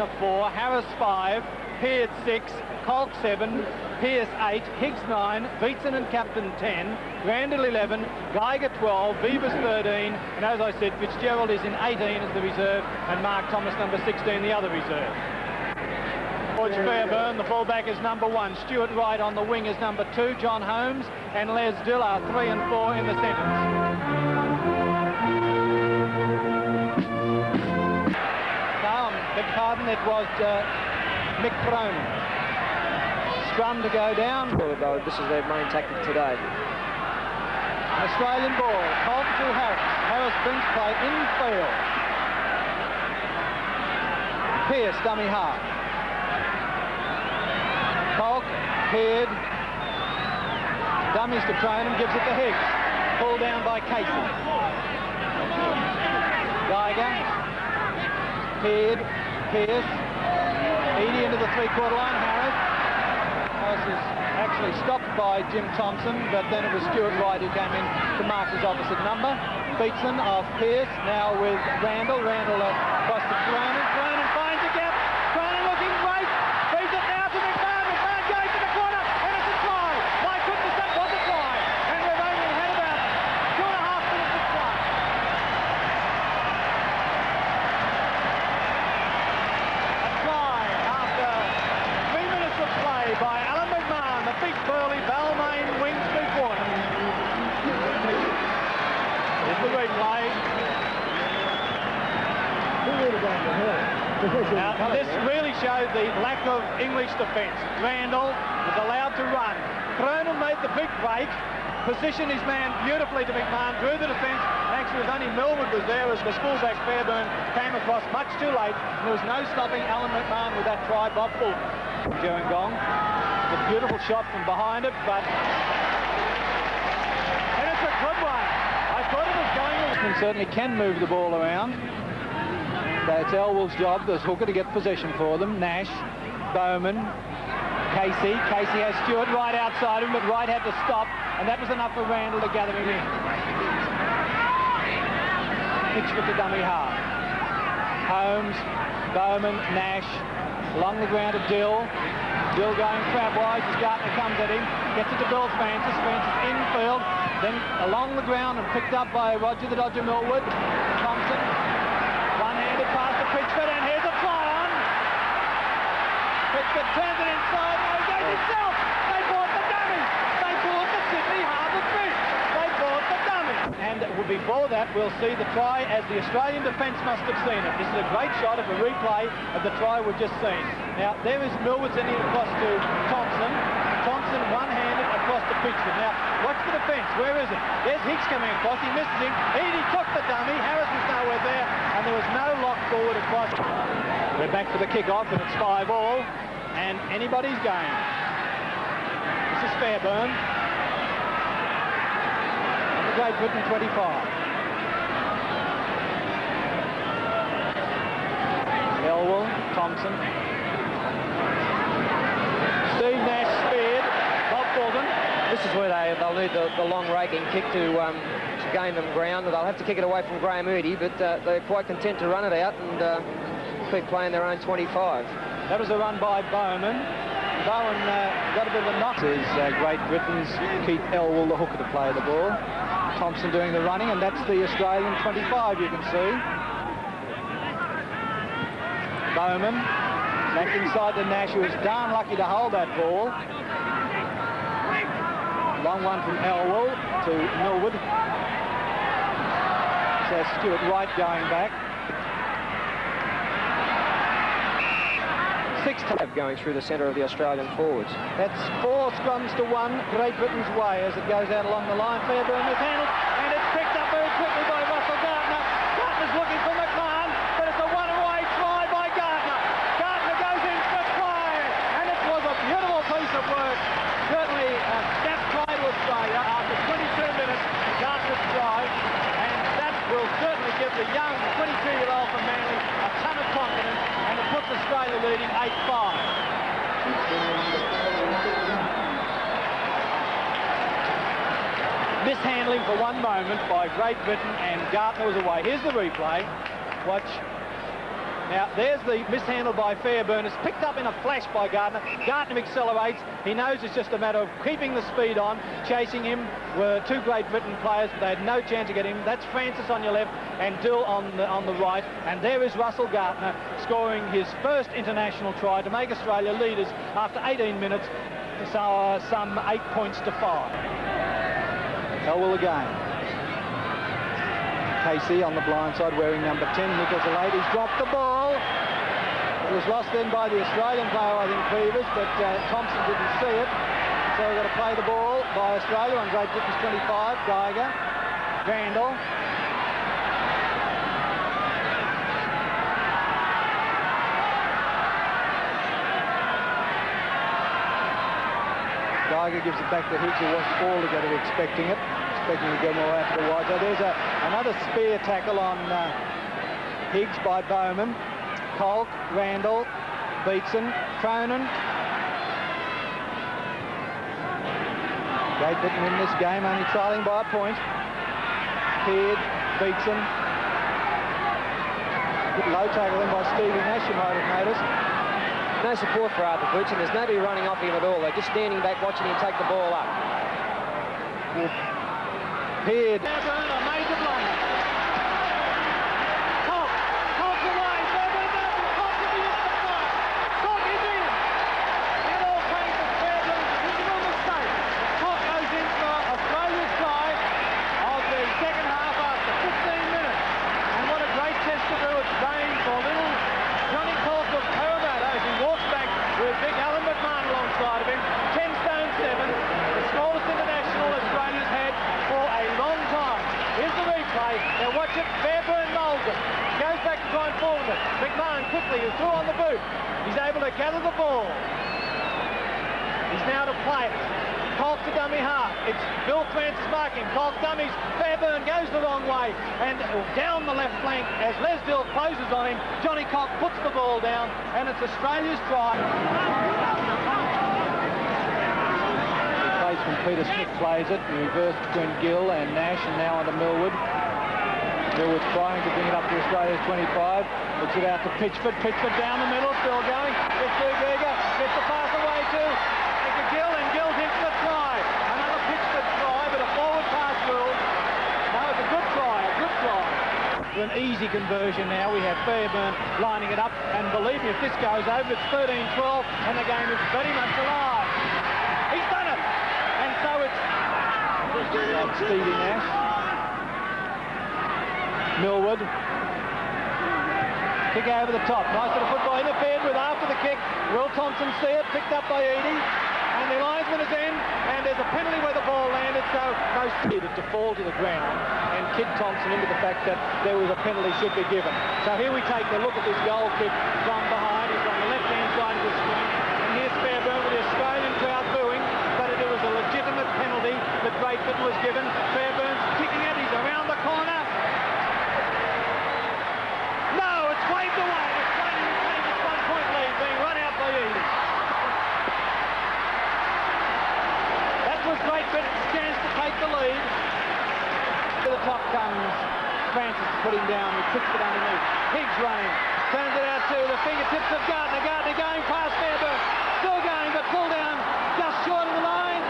4, Harris 5, Pearce 6, Colk 7, Pearce 8, Higgs 9, Beatson and Captain 10, Randall 11, Geiger 12, Beavers 13, and as I said, Fitzgerald is in 18 as the reserve, and Mark Thomas number 16, the other reserve. George Fairburn, the fullback, is number 1. Stuart Wright on the wing is number 2. John Holmes and Les Dill are 3 and 4 in the centres. Beg pardon, it was Mick Cronin. Scrum to go down. This is their main tactic today. Australian ball, Colton to Harris. Harris brings play infield. Pearce, dummy half. Colk, Peard. Dummies to Cronin, gives it to Higgs. Pulled down by Casey. Geiger. Peard. Pearce, Edie into the three-quarter line, Harris is actually stopped by Jim Thompson, but then it was Stuart Wright who came in to mark his opposite number. Beatson off Pearce, now with Randall across to Cronin. Cronin finds a gap, Cronin looking great, feeds it now to McMahon, McMahon goes to the corner, and it's a try. My goodness, that was a try, and we've only had about 2.5 minutes of play. By Alan McMahon, the big burly Balmain wings before him. Here's the replay. Now, this really showed the lack of English defence. Randall was allowed to run. Cronin made the big break, positioned his man beautifully to McMahon, drew the defence. Actually, it was only Millwood was there as the fullback Fairburn came across much too late. And there was no stopping Alan McMahon with that try, Bob Fulton. Gerringong, a beautiful shot from behind it, but and it's a good one. I thought it was going. And certainly can move the ball around. That's Elwell's job, the hooker, to get possession for them. Nash, Bowman, Casey. Casey has Stuart right outside him, but Wright had to stop, and that was enough for Randall to gather him in. Hitchford to dummy half. Holmes, Bowman, Nash. Along the ground to Dill. Dill going crabwise as Gartner comes at him. Gets it to Bill Francis. Francis infield. Then along the ground and picked up by Roger the Dodger Millwood. Thompson. One-handed pass to Pitchford, and here's a fly on. Pitchford turns it inside. Now he goes himself. They bought the dummy. They bought the Sydney Harbour Fish. They bought the dummy. And before that, we'll see the try as the Australian defence must have seen it. This is a great shot of a replay of the try we've just seen. Now, there is Millwood sending it across to Thompson. Thompson one-handed across to Pitchford. Now, watch the defence. Where is it? There's Hicks coming across. He misses him. Edie took the dummy. Harris was nowhere there, and there was no lock forward across. We're back for the kick-off, and it's 5-all, and anybody's game. This is Fairburn. Great Britain 25. Elwell, Thompson. Steve Nash speared. Bob Fulton. This is where they'll need the long raking kick to gain them ground. They'll have to kick it away from Graham Moody, but they're quite content to run it out and keep playing their own 25. That was a run by Bowman. Bowen got a bit of a knock. This is Great Britain's Keith Elwell, the hooker, to play the ball. Thompson doing the running, and that's the Australian 25, you can see. Bowman back inside to Nash, who was darn lucky to hold that ball. Long one from Elwell to Millwood. So Stuart Wright going back. 6 times going through the centre of the Australian forwards. That's 4 scrums to 1, Great Britain's way as it goes out along the line. Fairburn is handled, and it's picked up very quickly by Russell Gartner. Gartner's looking for McMahon, but it's a one-away try by Gartner. Gartner goes in for try, and it was a beautiful piece of work. Certainly, that try to Australia after 22 minutes, Gartner's try, and that will certainly give the young 22-year-old from Manly a ton of confidence, and it puts Australia leading 8-5. Mishandling for one moment by Great Britain, and Gartner was away. Here's the replay. Watch Now, there's the mishandle by Fairburn. It's picked up in a flash by Gartner. Gartner accelerates. He knows it's just a matter of keeping the speed on. Chasing him were two Great Britain players, but they had no chance to get him. That's Francis on your left and Dill on the right. And there is Russell Gartner scoring his first international try to make Australia leaders after 18 minutes, so some 8 points to 5. Elwell again. Casey on the blind side wearing number 10. Nichols late. He's dropped the ball. It was lost then by the Australian player, I think, Peevers, but Thompson didn't see it. So we've got to play the ball by Australia on Great Britain's 25. Geiger. Randall. Geiger gives it back to Higgs, who wasn't altogether expecting it. Expecting to go more out to the wide. So there's another spear tackle on Higgs by Bowman. Colk, Randall, Beatson, Cronin. Great Britain in this game, only trailing by a point. Peard, Beatson. Good low tackle in by Stevie Nash, you might have noticed. No support for Arthur Boots, and there's nobody running off him at all. They're just standing back watching him take the ball up. Peard. Fairburn, a major blunder. Cock away. Fairburn down to Cock to the inside. Cock is in. It all came from Fairburn. Original mistake. Cock goes in for Australia's try of the second half after 15 minutes. And what a great test to do. It's going for little Johnny Cock of Parramatta as he walks back with big Alan McMahon alongside of him. 10 stone 7. The smallest international Australia's had for a long time. Here's the replay. Now watch it. Fairburn molds it. Goes back to try and forward it. McMahon quickly is through on the boot. He's able to gather the ball. He's now to play it. Colk to dummy half. It's Bill Francis marking. Colk dummies. Fairburn goes the wrong way and down the left flank as Les Dill closes on him. Johnny Cock puts the ball down and it's Australia's try. When Peter Smith plays it, he reversed between Gill and Nash and now onto Millwood. Millwood's trying to bring it up to Australia's 25. Looks it out to Pitchford. Pitchford down the middle, still going. Gets to Giga, gets the pass away to Gill, and Gill's into the try. Another Pitchford try, but a forward pass rule. No, it's a good try, a good try. For an easy conversion now, we have Fairburn lining it up, and believe me, if this goes over, it's 13-12, and the game is very much alive. He's done it! And so it's Stevie Nash. Millwood. Kick over the top. Nice little football interfered with after the kick. Will Thompson see it? Picked up by Eadie. And the linesman is in. And there's a penalty where the ball landed. So most needed to fall to the ground and kid Thompson into the fact that there was a penalty should be given. So here we take a look at this goal kick from behind. It's on the left-hand side of the screen. And here's Fairburn with the Australian crowd booing. It was a legitimate penalty that Great Britain was given. Fairburn's kicking it. He's around the corner. No, it's waved away. Australia retains its 1 point lead, being run out by Eadie. That was Great Britain's chance to take the lead. To the top comes Francis putting down with Pitchford underneath. Higgs running. Turns it out to the fingertips of Gartner. Gartner going past Fairburn. Still going, but pulled down just short of the line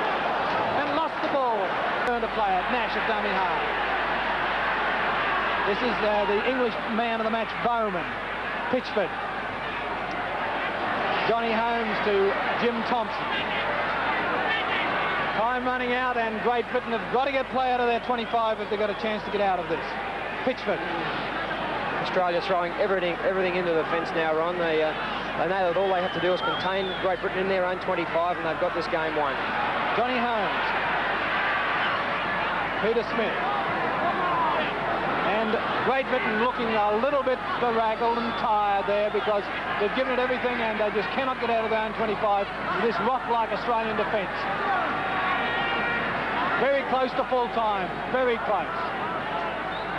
and lost the ball. Turn to play it. Nash at dummy half. This is the English man of the match, Bowman. Pitchford. Johnny Holmes to Jim Thompson. Time running out, and Great Britain have got to get play out of their 25 if they've got a chance to get out of this. Pitchford. Australia throwing everything into the fence now, Ron. They know that all they have to do is contain Great Britain in their own 25, and they've got this game won. Johnny Holmes. Peter Smith. And Great Britain looking a little bit beraggled and tired there because they've given it everything and they just cannot get out of their own 25 with this rock-like Australian defence. Very close to full time. Very close.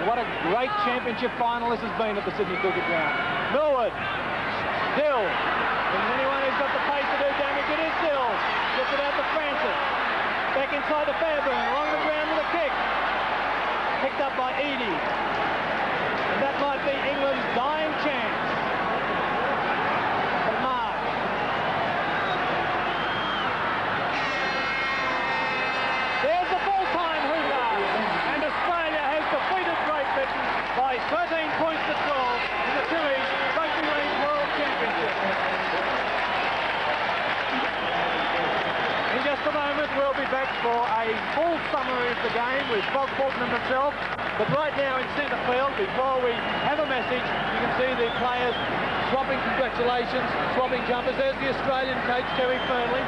What a great championship final this has been at the Sydney Cricket Ground. Millwood. Dill. And anyone who's got the pace to do damage, it is Dill. Gets it out to Francis. Back inside to Fairburn. Along the ground with a kick. Picked up by Eadie. And that might be England's dying chance. full summary of the game with Bob Fulton and myself. But right now in centre field, before we have a message, you can see the players swapping congratulations, swapping jumpers. There's the Australian coach, Terry Fernley.